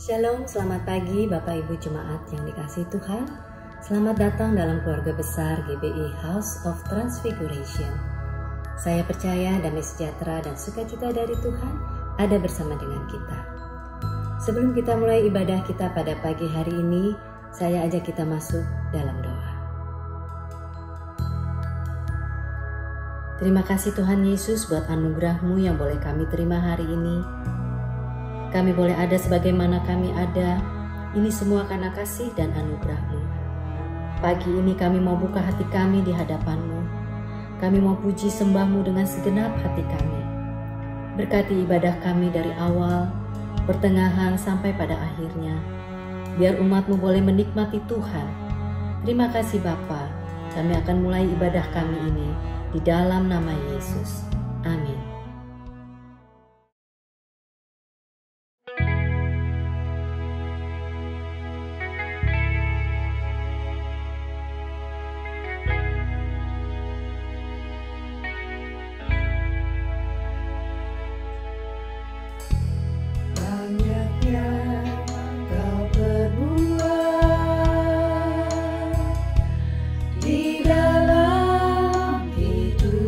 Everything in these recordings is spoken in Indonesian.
Shalom, selamat pagi Bapak Ibu Jemaat yang dikasihi Tuhan. Selamat datang dalam keluarga besar GBI House of Transfiguration. Saya percaya damai sejahtera dan sukacita dari Tuhan ada bersama dengan kita. Sebelum kita mulai ibadah kita pada pagi hari ini, saya ajak kita masuk dalam doa. Terima kasih Tuhan Yesus buat anugerah-Mu yang boleh kami terima hari ini. Kami boleh ada sebagaimana kami ada, ini semua karena kasih dan anugerah-Mu. Pagi ini kami mau buka hati kami di hadapan-Mu. Kami mau puji sembah-Mu dengan segenap hati kami. Berkati ibadah kami dari awal, pertengahan sampai pada akhirnya. Biar umat-Mu boleh menikmati Tuhan. Terima kasih Bapa, kami akan mulai ibadah kami ini di dalam nama Yesus. Amin. Di dalam hidupku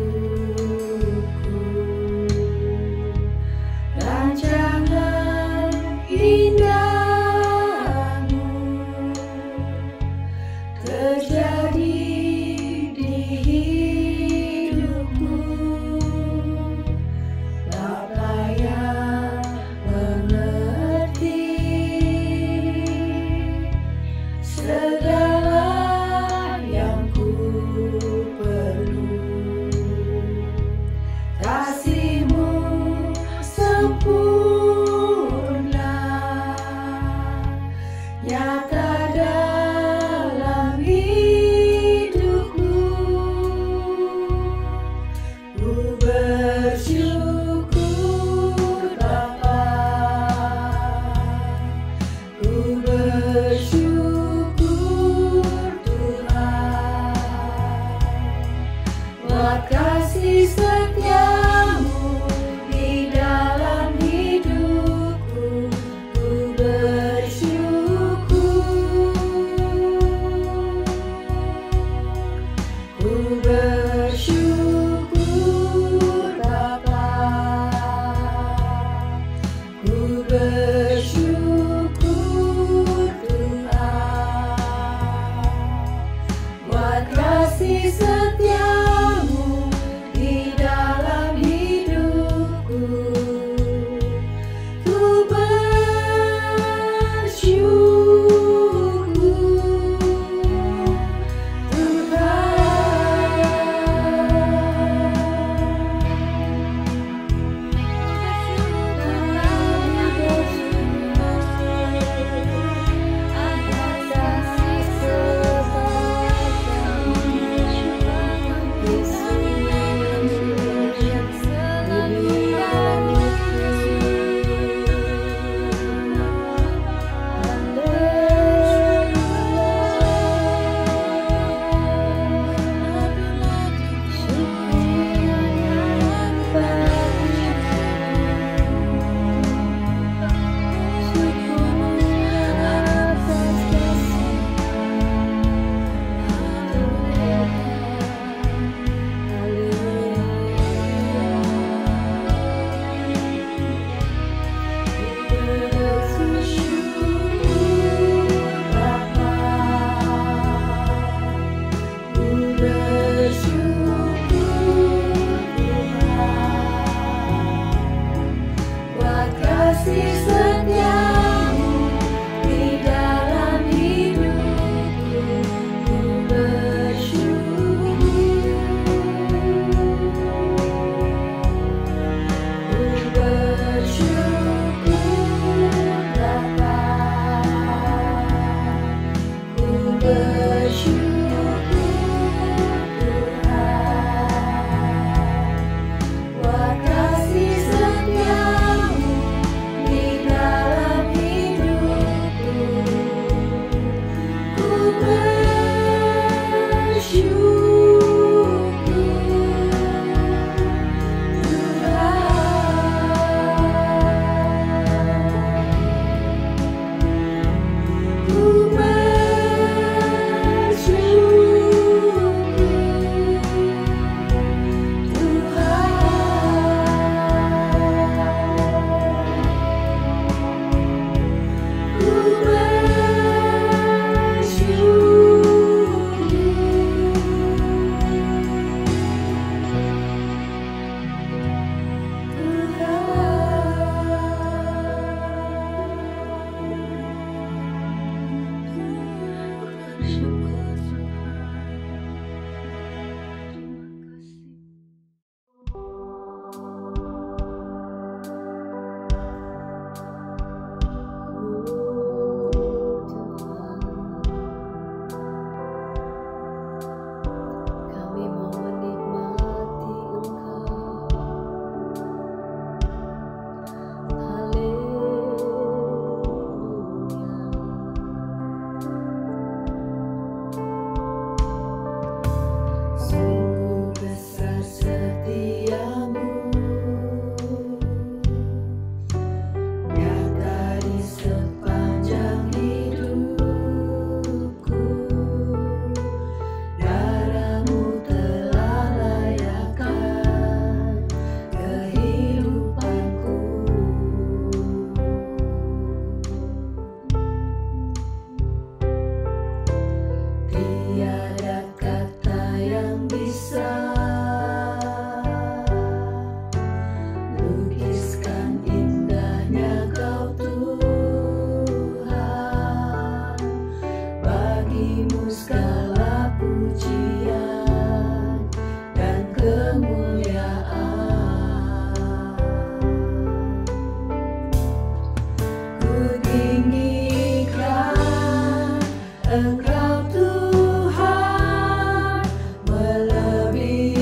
Engkau Tuhan melebihi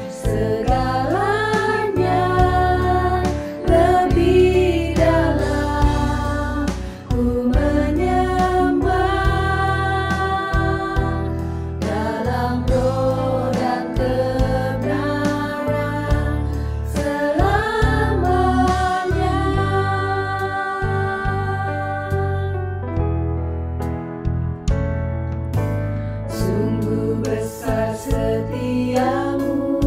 segalanya, lebih dalam ku menyembah dalam roh dan kebenaran selamanya. Sungguh besar setiamu,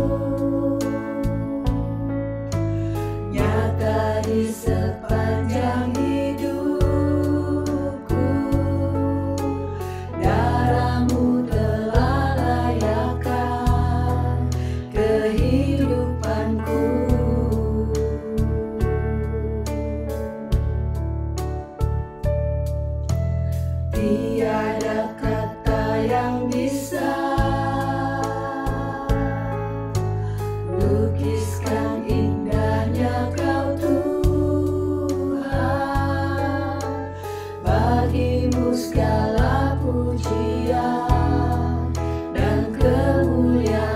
nyata di sepanjang hidupku. Darahmu telah layakkan kehidupanku. Tiada kata yang bisa lukiskan indahnya Kau Tuhan. Bagimu segala pujian dan kemuliaan.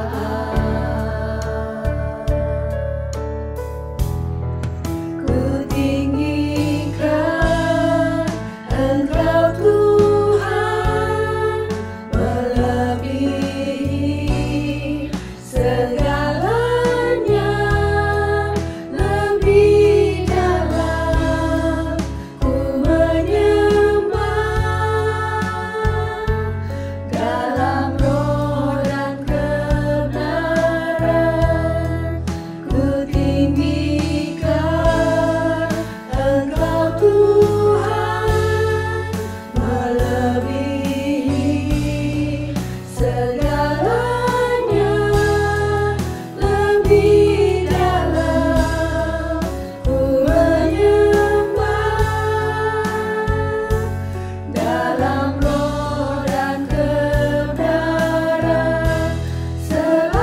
Ku tinggikan Engkau Tuhan melebihi segalanya, lebih dalam ku menyembah dalam roh dan kebenaran. Ku tinggikan Engkau Tuhan melebihi segalanya, lebih dalam ku menyembah dalam roh dan kebenaran selamanya.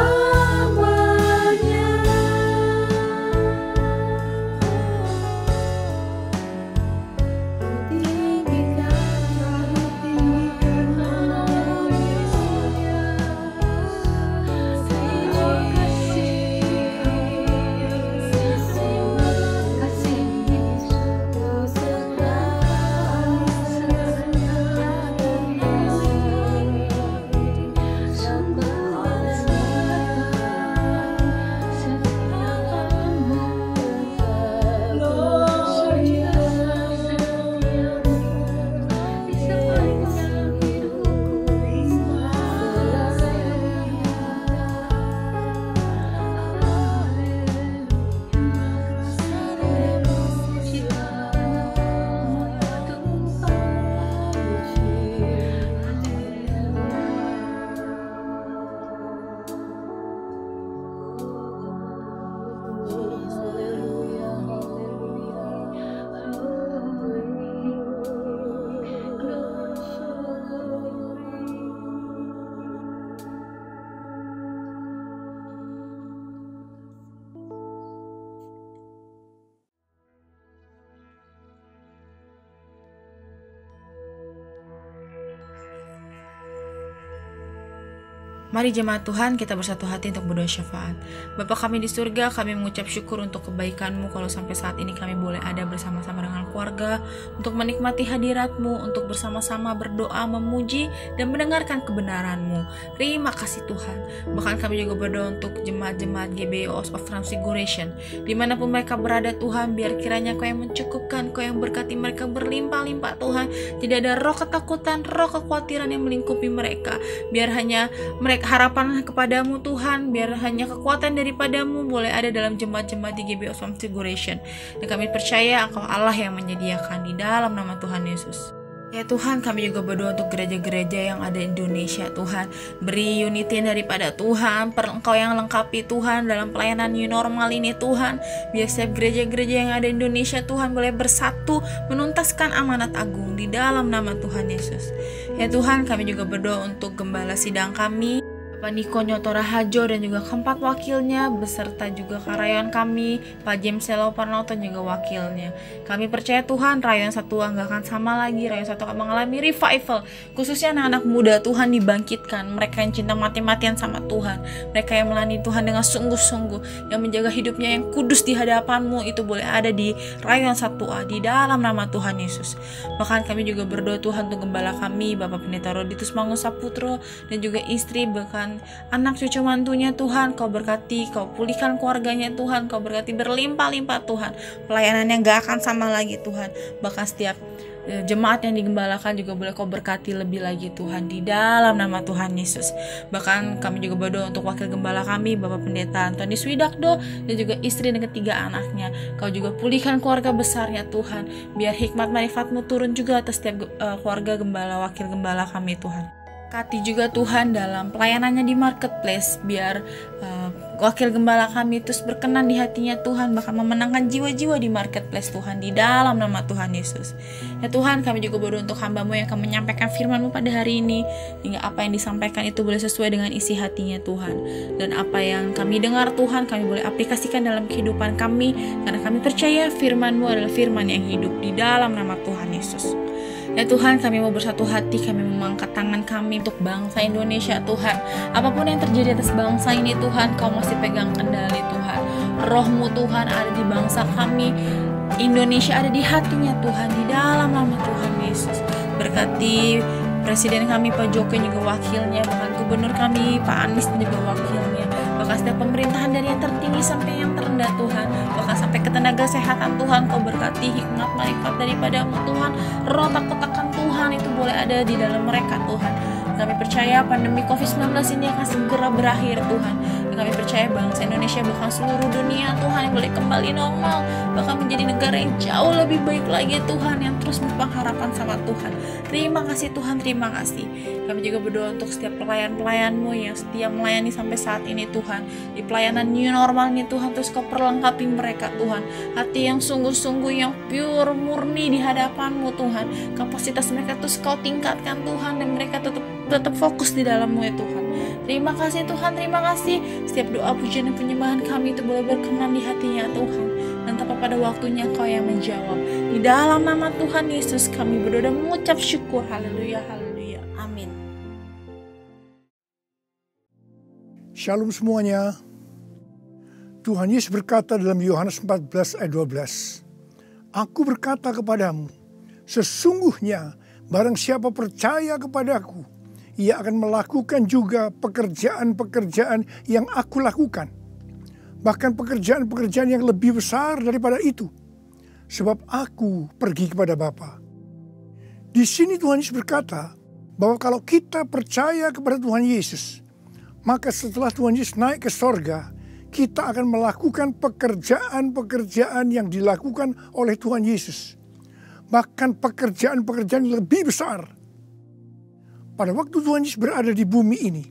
Mari jemaat Tuhan, kita bersatu hati untuk berdoa syafaat. Bapa kami di surga, kami mengucap syukur untuk kebaikan-Mu kalau sampai saat ini kami boleh ada bersama-sama dengan keluarga untuk menikmati hadirat-Mu, untuk bersama-sama berdoa, memuji, dan mendengarkan kebenaran-Mu. Terima kasih Tuhan. Bahkan kami juga berdoa untuk jemaat-jemaat GBI of Transfiguration, dimanapun mereka berada Tuhan, biar kiranya Kau yang mencukupkan, Kau yang berkati mereka berlimpah-limpah Tuhan. Tidak ada roh ketakutan, roh kekhawatiran yang melingkupi mereka. Biar hanya mereka harapan kepadamu Tuhan, biar hanya kekuatan daripadamu boleh ada dalam jemaat-jemaat di GBI of Transfiguration. Dan kami percaya Engkau Allah yang menyediakan, di dalam nama Tuhan Yesus. Ya Tuhan, kami juga berdoa untuk gereja-gereja yang ada di Indonesia Tuhan. Beri unity daripada Tuhan, Engkau yang lengkapi Tuhan dalam pelayanan new normal ini Tuhan. Biar setiap gereja-gereja yang ada di Indonesia Tuhan boleh bersatu menuntaskan amanat agung di dalam nama Tuhan Yesus. Ya Tuhan, kami juga berdoa untuk gembala sidang kami, Bapak Niko Nyoto Rahajo dan juga keempat wakilnya, beserta juga karyawan kami, Pak James Selo Parnoto juga wakilnya. Kami percaya Tuhan, Rayon Satua nggak akan sama lagi. Rayon Satua akan mengalami revival, khususnya anak-anak muda Tuhan dibangkitkan. Mereka yang cinta mati-matian sama Tuhan, mereka yang melayani Tuhan dengan sungguh-sungguh, yang menjaga hidupnya yang kudus di hadapan-Mu, itu boleh ada di Rayon Satua, di dalam nama Tuhan Yesus. Bahkan kami juga berdoa Tuhan untuk gembala kami, Bapak Pendeta Roditus Mangun Saputro, dan juga istri, bahkan anak cucu mantunya Tuhan. Kau berkati, Kau pulihkan keluarganya Tuhan, Kau berkati berlimpah-limpah Tuhan. Pelayanannya gak akan sama lagi Tuhan. Bahkan setiap jemaat yang digembalakan juga boleh Kau berkati lebih lagi Tuhan, di dalam nama Tuhan Yesus. Bahkan kami juga berdoa untuk wakil gembala kami, Bapak Pendeta Antoni Swidakdo, dan juga istri dan ketiga anaknya. Kau juga pulihkan keluarga besarnya Tuhan. Biar hikmat marifat-Mu turun juga atas setiap keluarga gembala, wakil gembala kami Tuhan. Berkati juga Tuhan dalam pelayanannya di marketplace, biar wakil gembala kami terus berkenan di hatinya Tuhan, bahkan memenangkan jiwa-jiwa di marketplace Tuhan, di dalam nama Tuhan Yesus. Ya Tuhan, kami juga berdoa untuk hamba-Mu yang akan menyampaikan firman-Mu pada hari ini, hingga apa yang disampaikan itu boleh sesuai dengan isi hatinya Tuhan. Dan apa yang kami dengar Tuhan, kami boleh aplikasikan dalam kehidupan kami, karena kami percaya firman-Mu adalah firman yang hidup, di dalam nama Tuhan Yesus. Ya Tuhan, kami mau bersatu hati, kami mengangkat tangan kami untuk bangsa Indonesia Tuhan. Apapun yang terjadi atas bangsa ini Tuhan, Kau masih pegang kendali Tuhan. Roh-Mu Tuhan ada di bangsa kami, Indonesia ada di hatinya Tuhan, di dalam nama Tuhan Yesus. Berkati Presiden kami Pak Jokowi juga wakilnya, bahkan Gubernur kami Pak Anies juga wakilnya. Bahkan setiap pemerintahan dari yang tertinggi sampai yang terendah Tuhan, bahkan sampai ke tenaga kesehatan Tuhan, Kau berkati hikmat marifat daripada-Mu Tuhan. Roh takut-takut Tuhan itu boleh ada di dalam mereka Tuhan. Kami percaya pandemi COVID-19 ini akan segera berakhir Tuhan. Dan kami percaya bangsa Indonesia, bahkan seluruh dunia Tuhan, boleh kembali normal, bahkan menjadi negara yang jauh lebih baik lagi Tuhan, yang terus berpengharapan sama Tuhan. Terima kasih Tuhan, terima kasih. Kami juga berdoa untuk setiap pelayan-pelayan-Mu yang setia melayani sampai saat ini Tuhan. Di pelayanan new normal ini Tuhan, terus Kau perlengkapi mereka Tuhan. Hati yang sungguh-sungguh, yang pure, murni di hadapan-Mu Tuhan. Kapasitas mereka terus Kau tingkatkan Tuhan, dan mereka tetap fokus di dalam-Mu ya Tuhan. Terima kasih Tuhan, terima kasih. Setiap doa, pujian, dan penyembahan kami itu boleh berkenan di hatinya Tuhan. Dan tepat pada waktunya Kau yang menjawab. Di dalam nama Tuhan Yesus kami berdoa dan mengucap syukur. Haleluya, haleluya. Amin. Shalom semuanya. Tuhan Yesus berkata dalam Yohanes 14 ayat 12. Aku berkata kepadamu, sesungguhnya barang siapa percaya kepadaku, ia akan melakukan juga pekerjaan-pekerjaan yang aku lakukan. Bahkan pekerjaan-pekerjaan yang lebih besar daripada itu. Sebab aku pergi kepada Bapa. Di sini Tuhan Yesus berkata bahwa kalau kita percaya kepada Tuhan Yesus, maka setelah Tuhan Yesus naik ke sorga, kita akan melakukan pekerjaan-pekerjaan yang dilakukan oleh Tuhan Yesus. Bahkan pekerjaan-pekerjaan yang lebih besar. Pada waktu Tuhan Yesus berada di bumi ini,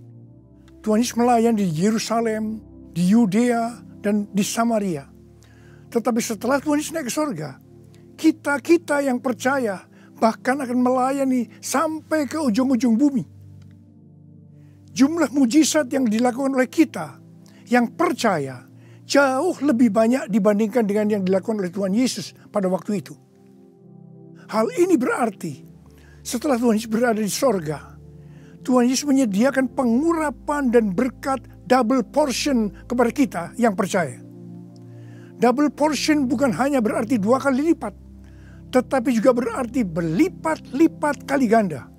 Tuhan Yesus melayani di Yerusalem, di Yudea, dan di Samaria. Tetapi setelah Tuhan Yesus naik ke sorga, kita yang percaya bahkan akan melayani sampai ke ujung-ujung bumi. Jumlah mujizat yang dilakukan oleh kita yang percaya jauh lebih banyak dibandingkan dengan yang dilakukan oleh Tuhan Yesus pada waktu itu. Hal ini berarti setelah Tuhan Yesus berada di sorga, Tuhan Yesus menyediakan pengurapan dan berkat double portion kepada kita yang percaya. Double portion bukan hanya berarti 2 kali lipat, tetapi juga berarti berlipat-lipat kali ganda.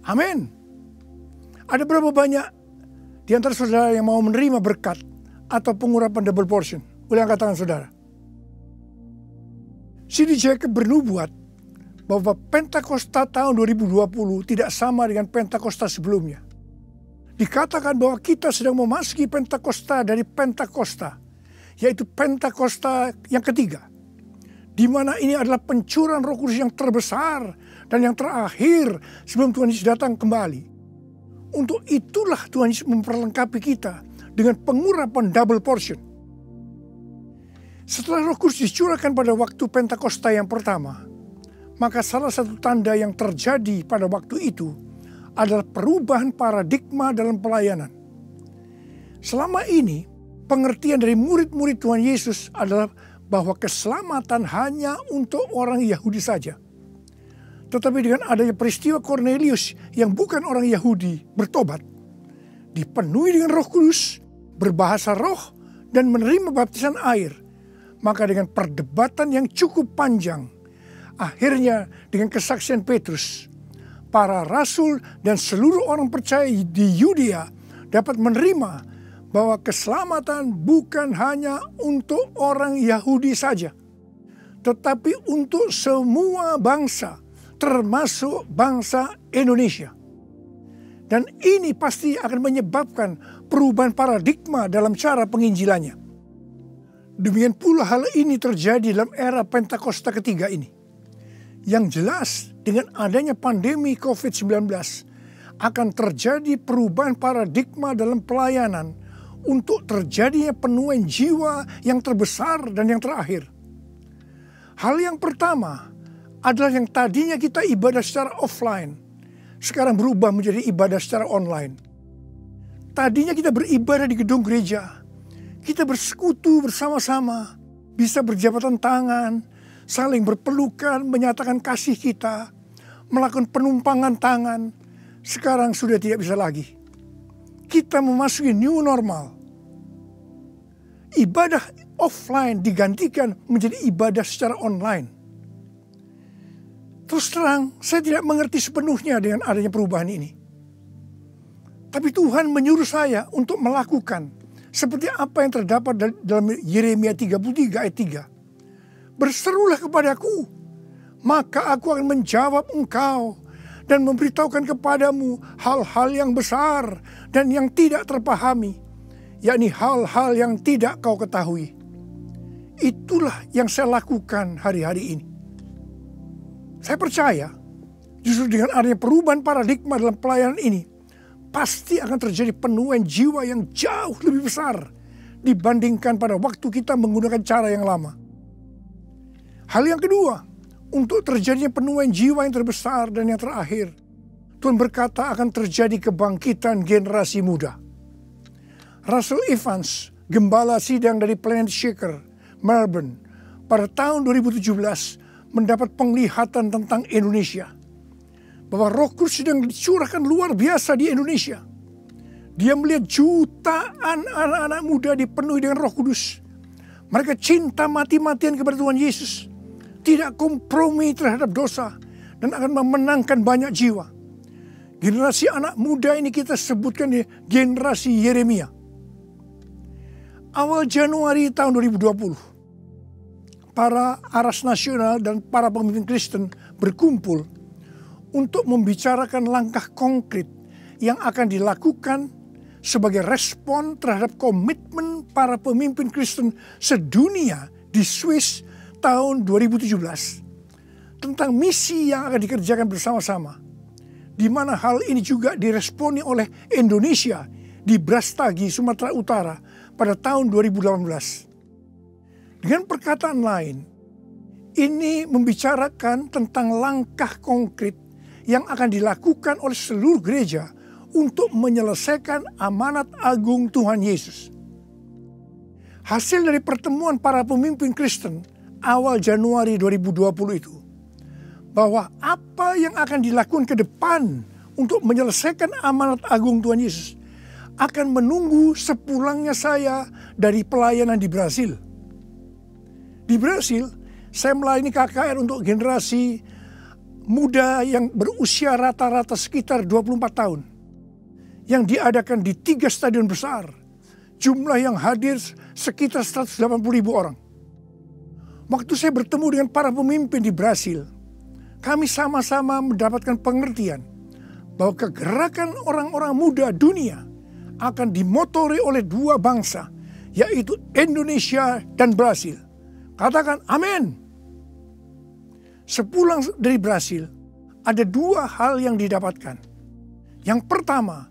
Amin. Ada berapa banyak di antara saudara yang mau menerima berkat atau pengurapan double portion? Boleh angkat tangan saudara. C.D. Jacobs bernubuat bahwa Pentakosta tahun 2020 tidak sama dengan Pentakosta sebelumnya. Dikatakan bahwa kita sedang memasuki Pentakosta dari Pentakosta, yaitu Pentakosta yang ketiga, di mana ini adalah pencurahan Roh Kudus yang terbesar dan yang terakhir sebelum Tuhan Yesus datang kembali. Untuk itulah Tuhan Yesus memperlengkapi kita dengan pengurapan double portion. Setelah Roh Kudus dicurahkan pada waktu Pentakosta yang pertama, maka salah satu tanda yang terjadi pada waktu itu adalah perubahan paradigma dalam pelayanan. Selama ini, pengertian dari murid-murid Tuhan Yesus adalah bahwa keselamatan hanya untuk orang Yahudi saja. Tetapi dengan adanya peristiwa Cornelius yang bukan orang Yahudi bertobat, dipenuhi dengan Roh Kudus, berbahasa roh, dan menerima baptisan air, maka dengan perdebatan yang cukup panjang, akhirnya dengan kesaksian Petrus, para rasul dan seluruh orang percaya di Yudea dapat menerima bahwa keselamatan bukan hanya untuk orang Yahudi saja, tetapi untuk semua bangsa, termasuk bangsa Indonesia. Dan ini pasti akan menyebabkan perubahan paradigma dalam cara penginjilannya. Demikian pula hal ini terjadi dalam era Pentakosta ketiga ini. Yang jelas dengan adanya pandemi COVID-19 akan terjadi perubahan paradigma dalam pelayanan untuk terjadinya penuaian jiwa yang terbesar dan yang terakhir. Hal yang pertama adalah yang tadinya kita ibadah secara offline, sekarang berubah menjadi ibadah secara online. Tadinya kita beribadah di gedung gereja, kita bersekutu bersama-sama, bisa berjabatan tangan, saling berpelukan, menyatakan kasih kita, melakukan penumpangan tangan. Sekarang sudah tidak bisa lagi. Kita memasuki new normal. Ibadah offline digantikan menjadi ibadah secara online. Terus terang, saya tidak mengerti sepenuhnya dengan adanya perubahan ini. Tapi Tuhan menyuruh saya untuk melakukan seperti apa yang terdapat dalam Yeremia 33 ayat 3. Berserulah kepadaku, maka aku akan menjawab engkau dan memberitahukan kepadamu hal-hal yang besar dan yang tidak terpahami, yakni hal-hal yang tidak kau ketahui. Itulah yang saya lakukan hari-hari ini. Saya percaya justru dengan adanya perubahan paradigma dalam pelayanan ini, pasti akan terjadi penuaian jiwa yang jauh lebih besar dibandingkan pada waktu kita menggunakan cara yang lama. Hal yang kedua, untuk terjadinya penuaian jiwa yang terbesar dan yang terakhir, Tuhan berkata akan terjadi kebangkitan generasi muda. Russell Evans, gembala sidang dari Planet Shaker, Melbourne, pada tahun 2017 mendapat penglihatan tentang Indonesia. Bahwa Roh Kudus sedang dicurahkan luar biasa di Indonesia. Dia melihat jutaan anak-anak muda dipenuhi dengan Roh Kudus. Mereka cinta mati-matian kepada Tuhan Yesus. Tidak kompromi terhadap dosa. Dan akan memenangkan banyak jiwa. Generasi anak muda ini kita sebutkan di generasi Yeremia. Awal Januari tahun 2020. Para aras nasional dan para pemimpin Kristen berkumpul untuk membicarakan langkah konkret yang akan dilakukan sebagai respon terhadap komitmen para pemimpin Kristen sedunia di Swiss tahun 2017 tentang misi yang akan dikerjakan bersama-sama, di mana hal ini juga diresponi oleh Indonesia di Brastagi, Sumatera Utara pada tahun 2018. Dengan perkataan lain, ini membicarakan tentang langkah konkret yang akan dilakukan oleh seluruh gereja untuk menyelesaikan amanat agung Tuhan Yesus. Hasil dari pertemuan para pemimpin Kristen awal Januari 2020 itu, bahwa apa yang akan dilakukan ke depan untuk menyelesaikan amanat agung Tuhan Yesus akan menunggu sepulangnya saya dari pelayanan di Brasil. Di Brasil, saya melayani KKR untuk generasi muda yang berusia rata-rata sekitar 24 tahun. Yang diadakan di 3 stadion besar. Jumlah yang hadir sekitar 180.000 orang. Waktu saya bertemu dengan para pemimpin di Brasil, kami sama-sama mendapatkan pengertian bahwa kegerakan orang-orang muda dunia akan dimotori oleh 2 bangsa, yaitu Indonesia dan Brasil. Katakan amin. Sepulang dari Brasil, ada 2 hal yang didapatkan. Yang pertama,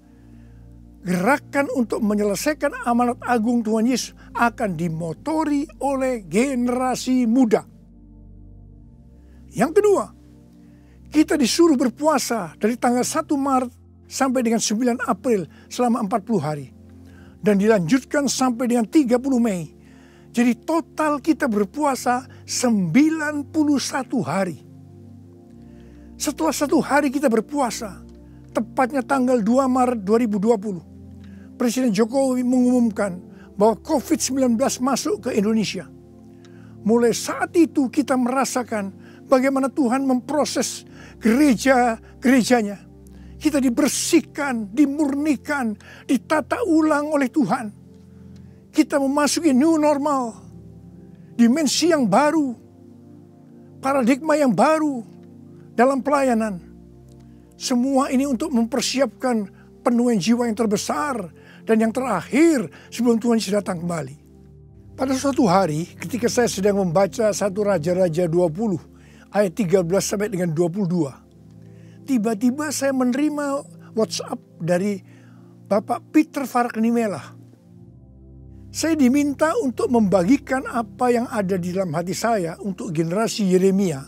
gerakan untuk menyelesaikan amanat agung Tuhan Yesus akan dimotori oleh generasi muda. Yang kedua, kita disuruh berpuasa dari tanggal 1 Maret sampai dengan 9 April selama 40 hari. dan dilanjutkan sampai dengan 30 Mei. Jadi total kita berpuasa 91 hari. Setelah 1 hari kita berpuasa, tepatnya tanggal 2 Maret 2020, Presiden Jokowi mengumumkan bahwa COVID-19 masuk ke Indonesia. Mulai saat itu kita merasakan bagaimana Tuhan memproses gerejanya. Kita dibersihkan, dimurnikan, ditata ulang oleh Tuhan. Kita memasuki new normal, dimensi yang baru, paradigma yang baru dalam pelayanan. Semua ini untuk mempersiapkan penuaian jiwa yang terbesar dan yang terakhir sebelum Tuhan Yesus datang kembali. Pada suatu hari ketika saya sedang membaca 1 Raja-Raja 20 ayat 13 sampai dengan 22. Tiba-tiba saya menerima WhatsApp dari Bapak Peter Faraknimela. Saya diminta untuk membagikan apa yang ada di dalam hati saya untuk generasi Yeremia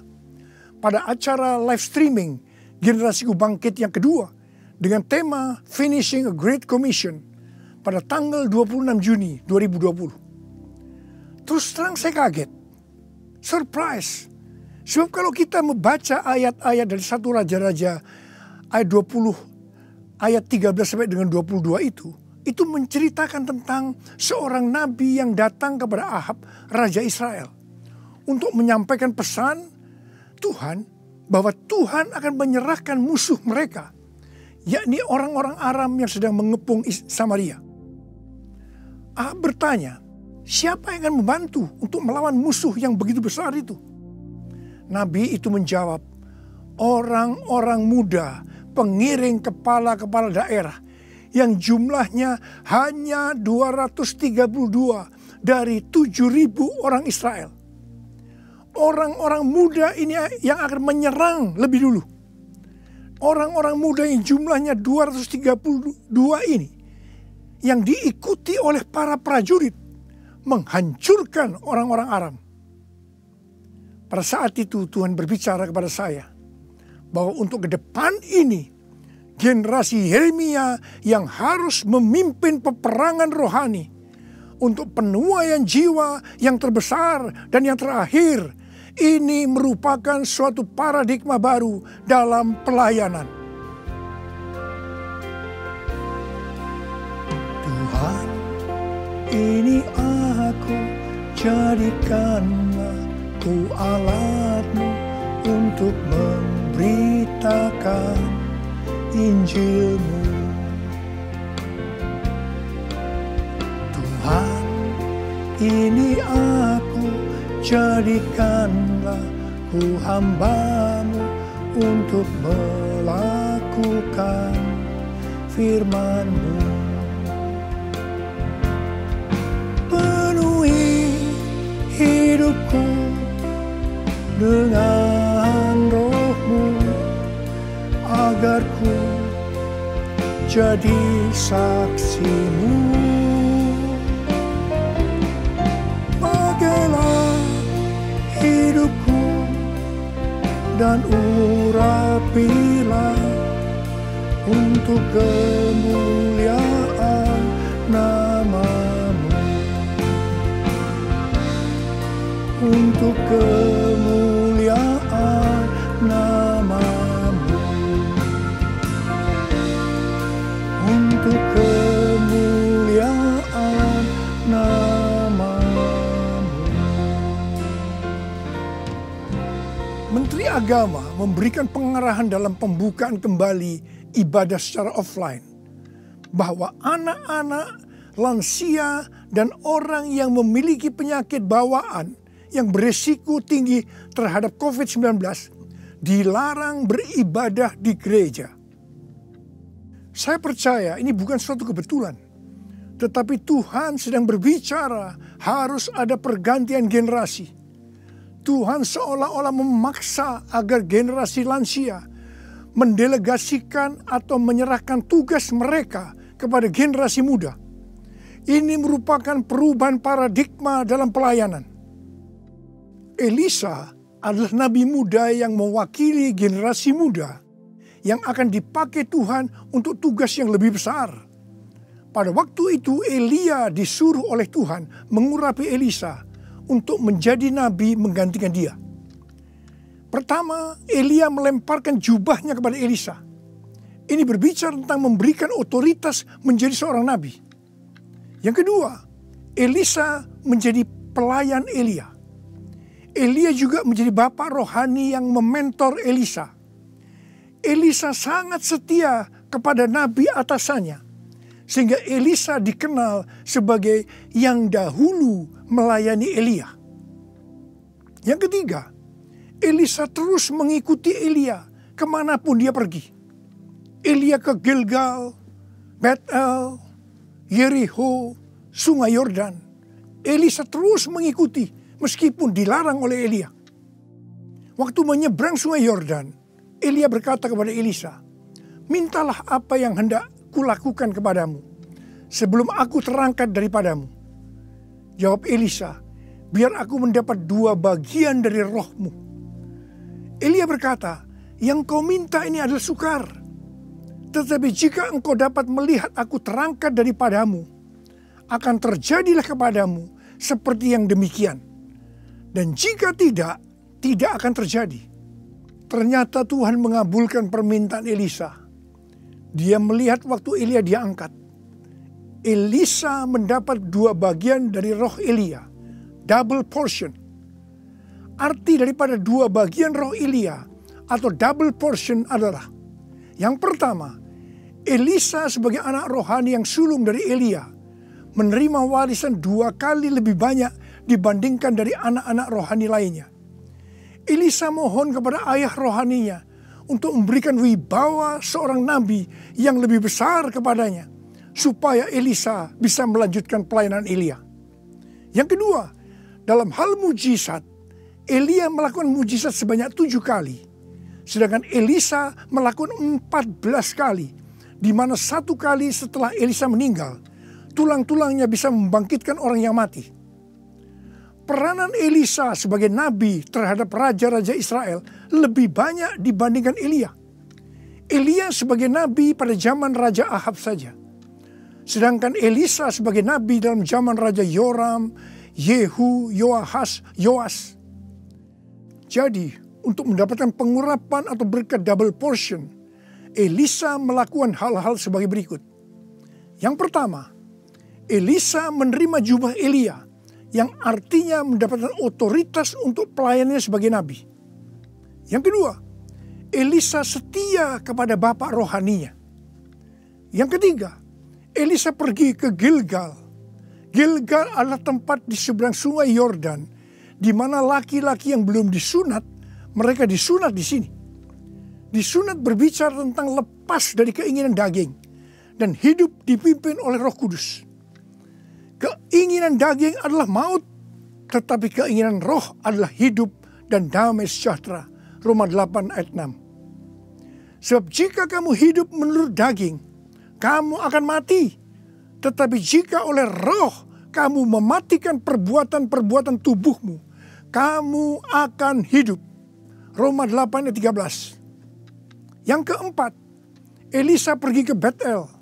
pada acara live streaming Generasiku Bangkit yang kedua dengan tema Finishing a Great Commission pada tanggal 26 Juni 2020. Terus terang saya kaget, surprise. Sebab kalau kita membaca ayat-ayat dari 1 Raja-Raja ayat 20 ayat 13 sampai dengan 22 itu menceritakan tentang seorang nabi yang datang kepada Ahab, Raja Israel, untuk menyampaikan pesan Tuhan bahwa Tuhan akan menyerahkan musuh mereka, yakni orang-orang Aram yang sedang mengepung Samaria. Ahab bertanya, siapa yang akan membantu untuk melawan musuh yang begitu besar itu? Nabi itu menjawab, orang-orang muda, pengiring kepala-kepala daerah yang jumlahnya hanya 232 dari 7.000 orang Israel. Orang-orang muda ini yang akan menyerang lebih dulu. Orang-orang muda yang jumlahnya 232 ini yang diikuti oleh para prajurit menghancurkan orang-orang Aram. Pada saat itu Tuhan berbicara kepada saya bahwa untuk ke depan ini generasi Yeremia yang harus memimpin peperangan rohani untuk penuaian jiwa yang terbesar dan yang terakhir. Ini merupakan suatu paradigma baru dalam pelayanan. Tuhan, ini aku, jadikanlah ku alatmu untuk memberitakan Injilmu. Tuhan, ini aku, jadikanlah ku hamba-Mu untuk melakukan firman-Mu. Penuhi hidupku dengan Roh-Mu, agar ku jadi saksi-Mu. Pakailah hidupku dan urapilah untuk kemuliaan nama-Mu. Untuk kemuliaan nama-Mu. Untuk kemuliaan nama-Mu. Menteri Agama memberikan pengarahan dalam pembukaan kembali ibadah secara offline bahwa anak-anak, lansia, dan orang yang memiliki penyakit bawaan yang berisiko tinggi terhadap COVID-19 dilarang beribadah di gereja. Saya percaya ini bukan suatu kebetulan, tetapi Tuhan sedang berbicara harus ada pergantian generasi. Tuhan seolah-olah memaksa agar generasi lansia mendelegasikan atau menyerahkan tugas mereka kepada generasi muda. Ini merupakan perubahan paradigma dalam pelayanan. Elisa adalah nabi muda yang mewakili generasi muda yang akan dipakai Tuhan untuk tugas yang lebih besar. Pada waktu itu Elia disuruh oleh Tuhan mengurapi Elisa untuk menjadi nabi menggantikan dia. Pertama, Elia melemparkan jubahnya kepada Elisa. Ini berbicara tentang memberikan otoritas menjadi seorang nabi. Yang kedua, Elisa menjadi pelayan Elia. Elia juga menjadi bapak rohani yang mementor Elisa. Elisa sangat setia kepada nabi atasannya, sehingga Elisa dikenal sebagai yang dahulu melayani Elia. Yang ketiga, Elisa terus mengikuti Elia kemanapun dia pergi. Elia ke Gilgal, Betel, Yeriho, Sungai Yordan. Elisa terus mengikuti meskipun dilarang oleh Elia. Waktu menyeberang Sungai Yordan, Elia berkata kepada Elisa, "Mintalah apa yang hendak kulakukan kepadamu sebelum aku terangkat daripadamu." Jawab Elisa, "Biar aku mendapat 2 bagian dari rohmu." Elia berkata, "Yang kau minta ini adalah sukar. Tetapi jika engkau dapat melihat aku terangkat daripadamu, akan terjadilah kepadamu seperti yang demikian. Dan jika tidak, tidak akan terjadi." Ternyata Tuhan mengabulkan permintaan Elisa. Dia melihat waktu Elia diangkat. Elisa mendapat 2 bagian dari roh Elia. Double portion. Arti daripada 2 bagian roh Elia atau double portion adalah, yang pertama, Elisa sebagai anak rohani yang sulung dari Elia menerima warisan 2 kali lebih banyak dibandingkan dari anak-anak rohani lainnya. Elisa mohon kepada ayah rohaninya untuk memberikan wibawa seorang nabi yang lebih besar kepadanya, supaya Elisa bisa melanjutkan pelayanan Elia. Yang kedua, dalam hal mujizat, Elia melakukan mujizat sebanyak 7 kali, sedangkan Elisa melakukan 14 kali, di mana 1 kali setelah Elisa meninggal, tulang-tulangnya bisa membangkitkan orang yang mati. Peranan Elisa sebagai nabi terhadap raja-raja Israel lebih banyak dibandingkan Elia. Elia sebagai nabi pada zaman Raja Ahab saja. Sedangkan Elisa sebagai nabi dalam zaman Raja Yoram, Yehu, Yoahas, Yoas. Jadi, untuk mendapatkan pengurapan atau berkat double portion, Elisa melakukan hal-hal sebagai berikut. Yang pertama, Elisa menerima jubah Elia, yang artinya mendapatkan otoritas untuk pelayanannya sebagai nabi. Yang kedua, Elisa setia kepada bapak rohaninya. Yang ketiga, Elisa pergi ke Gilgal. Gilgal adalah tempat di seberang Sungai Yordan, di mana laki-laki yang belum disunat, mereka disunat di sini. Disunat berbicara tentang lepas dari keinginan daging dan hidup dipimpin oleh Roh Kudus. Keinginan daging adalah maut, tetapi keinginan roh adalah hidup dan damai sejahtera. Roma 8 ayat 6. Sebab jika kamu hidup menurut daging, kamu akan mati. Tetapi jika oleh roh kamu mematikan perbuatan-perbuatan tubuhmu, kamu akan hidup. Roma 8 ayat 13. Yang keempat, Elisa pergi ke Betel.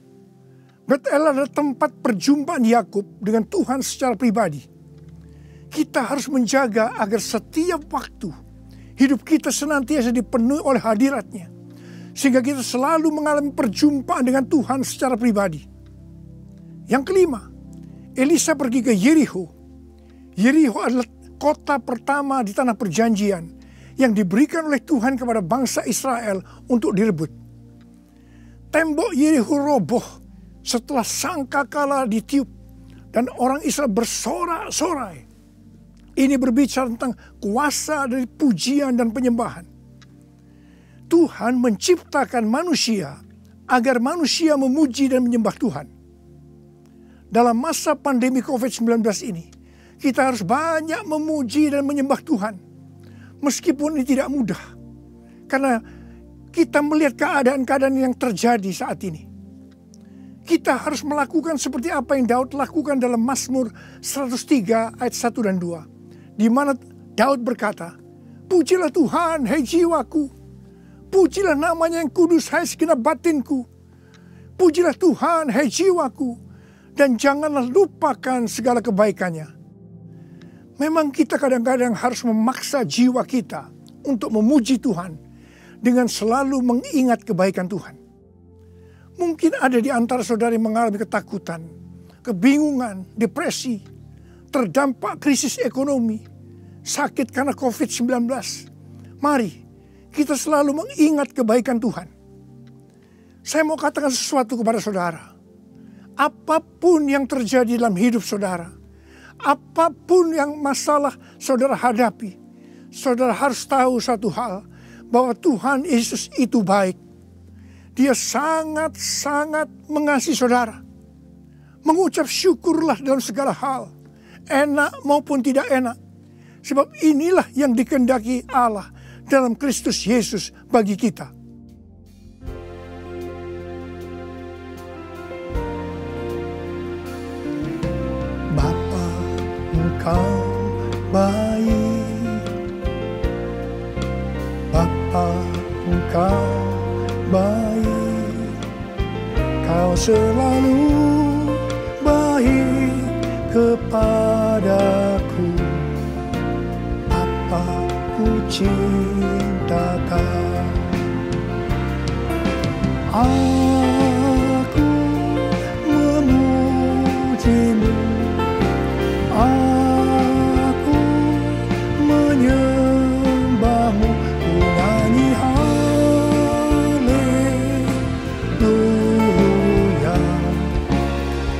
Betel adalah tempat perjumpaan Yakub dengan Tuhan secara pribadi. Kita harus menjaga agar setiap waktu hidup kita senantiasa dipenuhi oleh hadirat-Nya, sehingga kita selalu mengalami perjumpaan dengan Tuhan secara pribadi. Yang kelima, Elisa pergi ke Yeriho. Yeriho adalah kota pertama di tanah perjanjian yang diberikan oleh Tuhan kepada bangsa Israel untuk direbut. Tembok Yeriho roboh setelah sangkakala ditiup dan orang Israel bersorak-sorai. Ini berbicara tentang kuasa dari pujian dan penyembahan. Tuhan menciptakan manusia agar manusia memuji dan menyembah Tuhan. Dalam masa pandemi COVID-19 ini, kita harus banyak memuji dan menyembah Tuhan. Meskipun ini tidak mudah, karena kita melihat keadaan-keadaan yang terjadi saat ini. Kita harus melakukan seperti apa yang Daud lakukan dalam Mazmur 103 ayat 1 dan 2. Di mana Daud berkata, "Pujilah Tuhan, hai jiwaku. Pujilah namanya yang kudus, hai segenap batinku. Pujilah Tuhan, hai jiwaku. dan janganlah lupakan segala kebaikannya. Memang kita kadang-kadang harus memaksa jiwa kita untuk memuji Tuhan dengan selalu mengingat kebaikan Tuhan. Mungkin ada di antara saudara yang mengalami ketakutan, kebingungan, depresi, terdampak krisis ekonomi, sakit karena COVID-19. Mari kita selalu mengingat kebaikan Tuhan. Saya mau katakan sesuatu kepada saudara. Apapun yang terjadi dalam hidup saudara, apapun yang masalah saudara hadapi, saudara harus tahu satu hal, bahwa Tuhan Yesus itu baik. Dia sangat-sangat mengasihi saudara. Mengucap syukurlah dalam segala hal, enak maupun tidak enak. Sebab inilah yang dikehendaki Allah dalam Kristus Yesus bagi kita. Bapa, Engkau baik. Bapa, Engkau baik. Kau selalu baik kepadaku. Bapa, ku cinta Kau. Aku memujimu. Aku menyembahmu, ku nyanyi haleluya.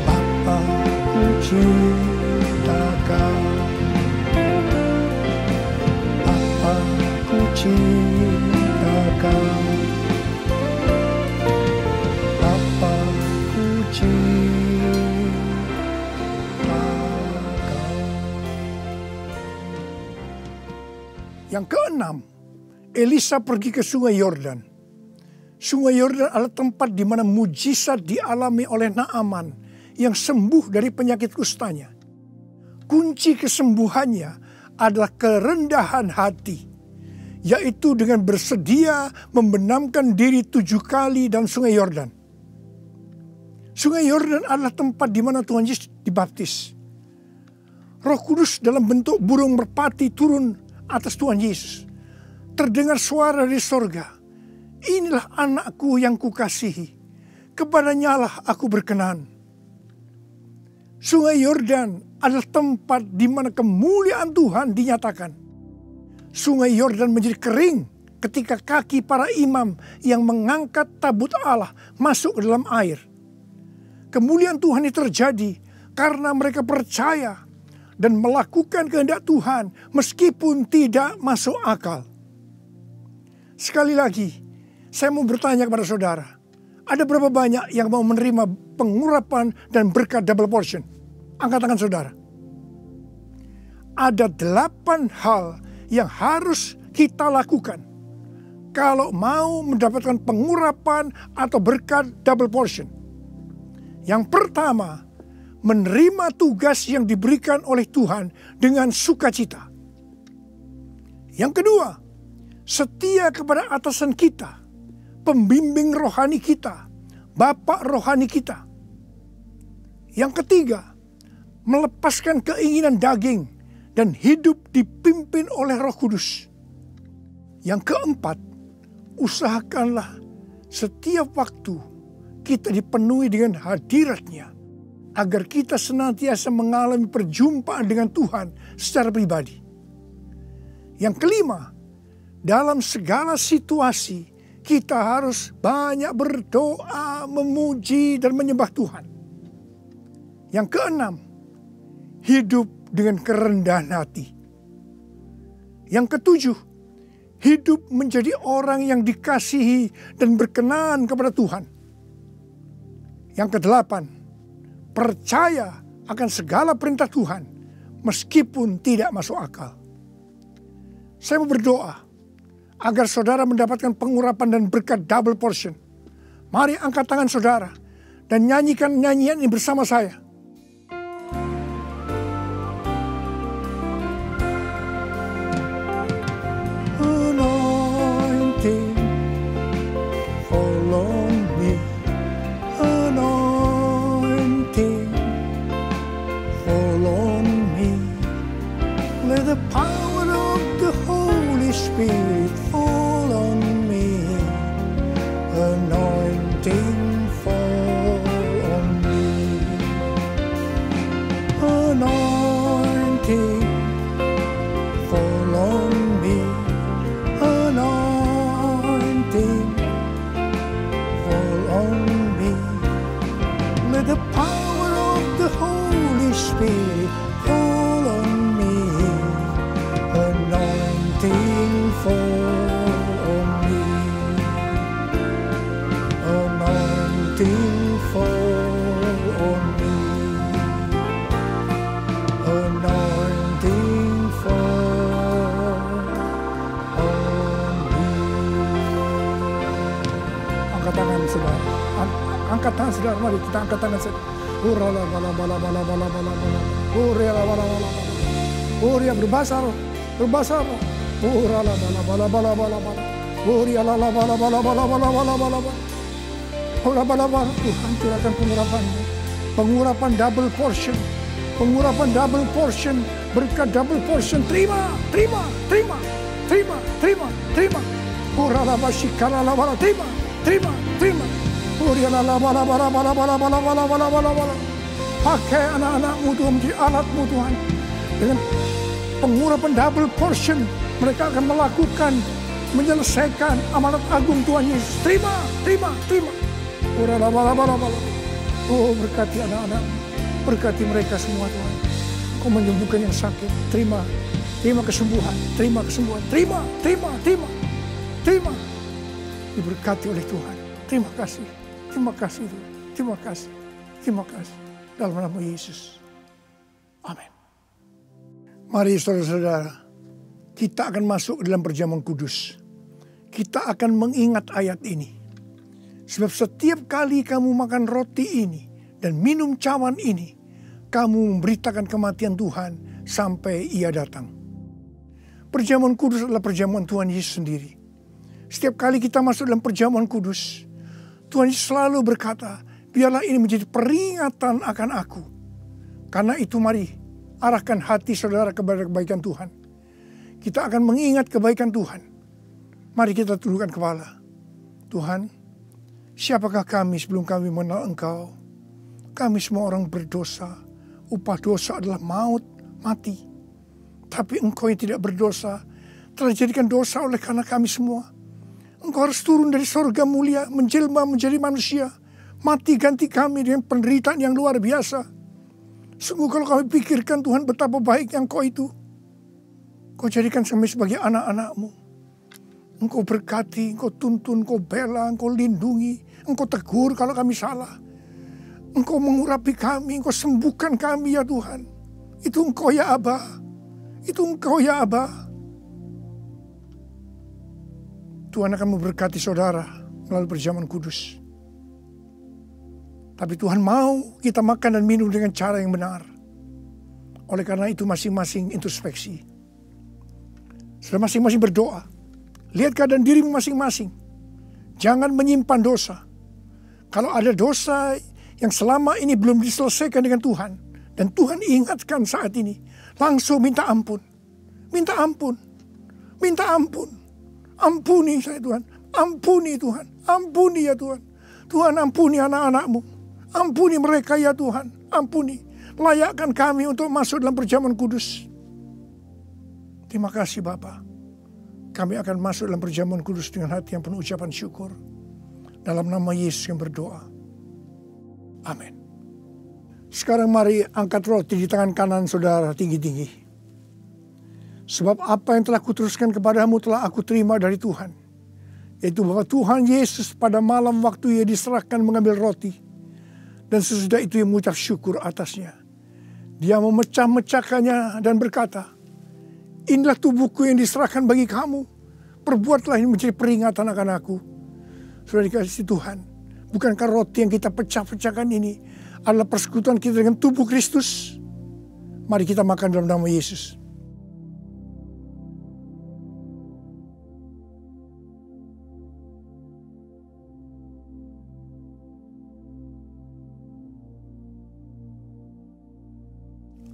Bapa, ku cinta Kau. Bapa, ku cinta Kau. Bapa, ku cinta Kau. Yang keenam, Elisa pergi ke sungai Yordan. Sungai Yordan adalah tempat di mana mujizat dialami oleh Naaman yang sembuh dari penyakit kustanya. Kunci kesembuhannya adalah kerendahan hati, yaitu dengan bersedia membenamkan diri 7 kali dalam sungai Yordan. Sungai Yordan adalah tempat di mana Tuhan Yesus dibaptis. Roh Kudus dalam bentuk burung merpati turun atas Tuhan Yesus. Terdengar suara dari sorga, inilah anakku yang kukasihi, kepadanya lah aku berkenan. Sungai Yordan adalah tempat di mana kemuliaan Tuhan dinyatakan. Sungai Yordan menjadi kering ketika kaki para imam yang mengangkat tabut Allah masuk ke dalam air. Kemuliaan Tuhan ini terjadi karena mereka percaya dan melakukan kehendak Tuhan meskipun tidak masuk akal. Sekali lagi, saya mau bertanya kepada saudara, ada berapa banyak yang mau menerima pengurapan dan berkat double portion? Angkat tangan saudara. Ada 8 hal yang harus kita lakukan kalau mau mendapatkan pengurapan atau berkat double portion. Yang pertama, menerima tugas yang diberikan oleh Tuhan dengan sukacita. Yang kedua, setia kepada atasan kita, pembimbing rohani kita, bapak rohani kita. Yang ketiga, melepaskan keinginan daging dan hidup dipimpin oleh Roh Kudus. Yang keempat, usahakanlah setiap waktu kita dipenuhi dengan hadirat-Nya, agar kita senantiasa mengalami perjumpaan dengan Tuhan secara pribadi. Yang kelima, dalam segala situasi kita harus banyak berdoa, memuji dan menyembah Tuhan. Yang keenam, hidup dengan kerendahan hati. Yang ketujuh, hidup menjadi orang yang dikasihi dan berkenan kepada Tuhan. Yang kedelapan, percaya akan segala perintah Tuhan meskipun tidak masuk akal. Saya mau berdoa agar saudara mendapatkan pengurapan dan berkat double portion. Mari angkat tangan saudara dan nyanyikan nyanyian ini bersama saya. Anointing, follow me. Anointing, angkat tangan saudara. Angkat tangan saudara, mari kita angkat tangan saudara. Urala bala bala bala bala bala bala. Urala bala bala bala. Uria berbahasa roh, berbahasa roh. Urala bala bala bala bala bala. Uria la bala bala bala bala bala bala bala. Ora bala bala. Tuhan curahkan pengurapan-Mu. Pengurapan double portion. Pengurapan double portion. Berkat double portion. Terima, terima, terima, terima, terima, terima. Urala basikala la bala. Terima, terima, terima. Uria la bala bala bala bala bala bala bala bala bala. Pakai anak-anak-Mu Tuhan, menjadi alat-Mu Tuhan. Dengan pengurapan double portion, mereka akan melakukan, menyelesaikan amanat agung Tuhan Yesus. Terima, terima, terima. Oh, berkati anak-anak, berkati mereka semua Tuhan. Kau menyembuhkan yang sakit. Terima, terima kesembuhan, terima kesembuhan, terima, terima, terima, terima. Diberkati oleh Tuhan. Terima kasih, terima kasih Tuhan. Terima kasih, terima kasih. Dalam nama Yesus. Amin. Mari saudara-saudara, kita akan masuk dalam perjamuan kudus. Kita akan mengingat ayat ini. Sebab setiap kali kamu makan roti ini dan minum cawan ini, kamu memberitakan kematian Tuhan sampai Ia datang. Perjamuan kudus adalah perjamuan Tuhan Yesus sendiri. Setiap kali kita masuk dalam perjamuan kudus, Tuhan Yesus selalu berkata, biarlah ini menjadi peringatan akan aku. Karena itu mari arahkan hati saudara kepada kebaikan Tuhan. Kita akan mengingat kebaikan Tuhan. Mari kita tundukkan kepala. Tuhan, siapakah kami sebelum kami mengenal Engkau? Kami semua orang berdosa. Upah dosa adalah maut, mati. Tapi Engkau yang tidak berdosa telah dijadikan dosa oleh karena kami semua. Engkau harus turun dari sorga mulia, menjelma menjadi manusia. Mati ganti kami dengan penderitaan yang luar biasa. Sungguh kalau kami pikirkan Tuhan betapa baiknya Engkau itu. Kau jadikan kami sebagai anak-anak-Mu. Engkau berkati, Engkau tuntun, Engkau bela, Engkau lindungi. Engkau tegur kalau kami salah. Engkau mengurapi kami, Engkau sembuhkan kami ya Tuhan. Itu Engkau ya Aba. Itu Engkau ya Aba. Tuhan akan memberkati saudara melalui perjamuan kudus. Tapi Tuhan mau kita makan dan minum dengan cara yang benar. Oleh karena itu masing-masing introspeksi. Sudah masing-masing berdoa. Lihat keadaan dirimu masing-masing. Jangan menyimpan dosa. Kalau ada dosa yang selama ini belum diselesaikan dengan Tuhan. Dan Tuhan ingatkan saat ini. Langsung minta ampun. Minta ampun. Minta ampun. Ampuni saya Tuhan. Ampuni Tuhan. Ampuni ya Tuhan. Tuhan ampuni anak-anak-Mu. Ampuni mereka ya Tuhan. Ampuni. Layakkan kami untuk masuk dalam perjamuan kudus. Terima kasih Bapa. Kami akan masuk dalam perjamuan kudus dengan hati yang penuh ucapan syukur. Dalam nama Yesus yang berdoa. Amin. Sekarang mari angkat roti di tangan kanan saudara tinggi-tinggi. Sebab apa yang telah kuteruskan kepadamu telah aku terima dari Tuhan. Yaitu bahwa Tuhan Yesus pada malam waktu Ia diserahkan mengambil roti. Dan sesudah itu Ia mengucap syukur atasnya. Dia memecah-mecahkannya dan berkata, inilah tubuhku yang diserahkan bagi kamu. Perbuatlah ini menjadi peringatan akan aku. Sudah dikasih Tuhan. Bukankah roti yang kita pecah-pecahkan ini adalah persekutuan kita dengan tubuh Kristus? Mari kita makan dalam nama Yesus.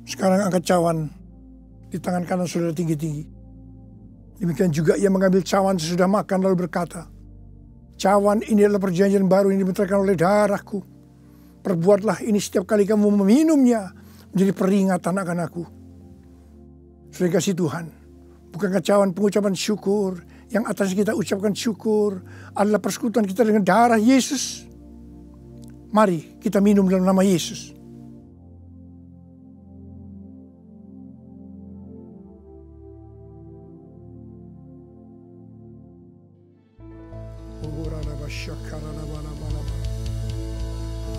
Sekarang angkat cawan di tangan kanan saudara tinggi-tinggi. Demikian juga Ia mengambil cawan sesudah makan lalu berkata, cawan ini adalah perjanjian baru yang dibenarkan oleh darahku. Perbuatlah ini setiap kali kamu meminumnya menjadi peringatan akan aku. Sudah kasih Tuhan. Bukankah cawan pengucapan syukur yang atas kita ucapkan syukur adalah persekutuan kita dengan darah Yesus? Mari kita minum dalam nama Yesus.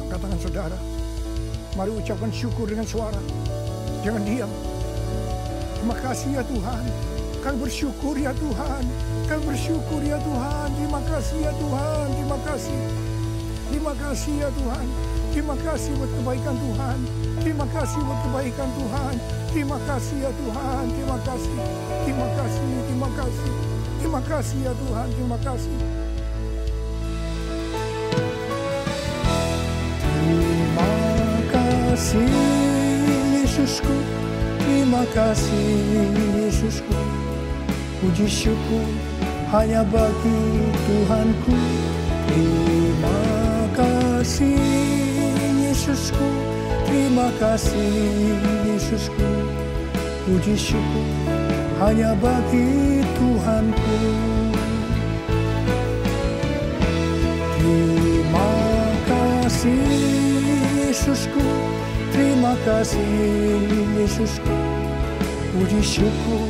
Angkat tangan saudara. Mari ucapkan syukur dengan suara. Jangan diam. Terima kasih ya Tuhan. Kami bersyukur ya Tuhan. Kami bersyukur ya Tuhan. Terima kasih ya Tuhan. Terima kasih. Terima kasih ya Tuhan. Terima kasih buat kebaikan Tuhan. Terima kasih buat kebaikan Tuhan. Terima kasih ya Tuhan. Terima kasih. Terima kasih. Terima kasih. Terima kasih ya Tuhan. Terima kasih. Terima kasih Yesusku. Terima kasih Yesusku. Puji syukur hanya bagi Tuhanku. Terima kasih Yesusku. Terima kasih Yesusku. Puji syukur hanya bagi Tuhanku. Terima kasih Yesusku. Terima kasih Yesusku. Puji syukur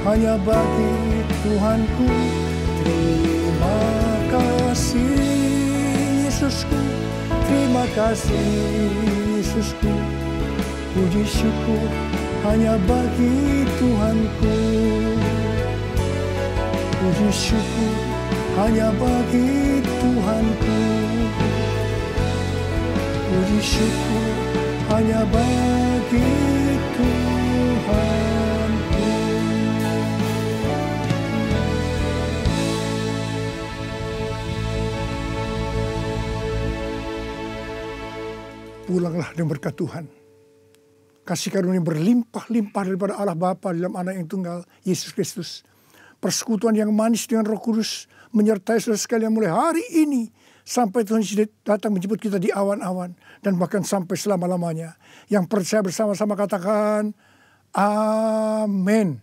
hanya bagi Tuhanku. Terima kasih Yesusku. Terima kasih Yesusku. Puji syukur hanya bagi Tuhanku. Puji syukur hanya bagi Tuhanku. Puji syukur hanya bagi Tuhanku. Pulanglah dengan berkat Tuhan. Kasih karunia berlimpah-limpah daripada Allah Bapa dalam Anak yang tunggal, Yesus Kristus. Persekutuan yang manis dengan Roh Kudus menyertai saudara sekalian mulai hari ini sampai Tuhan Yesus datang menjemput kita di awan-awan dan bahkan sampai selama-lamanya. Yang percaya bersama-sama katakan amin.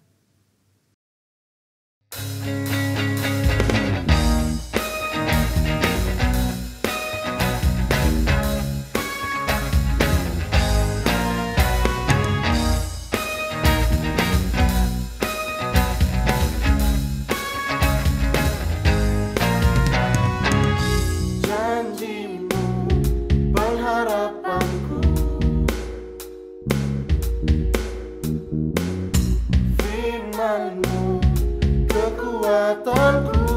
Kekuatanku,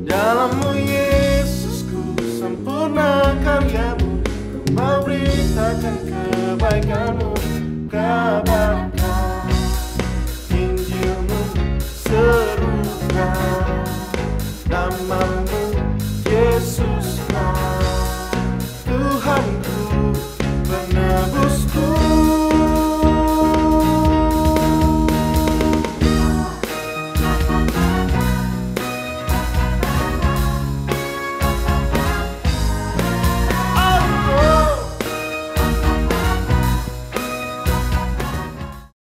dalam-Mu Yesusku, sempurna karya-Mu, ku mau beritakan kebaikan-Mu.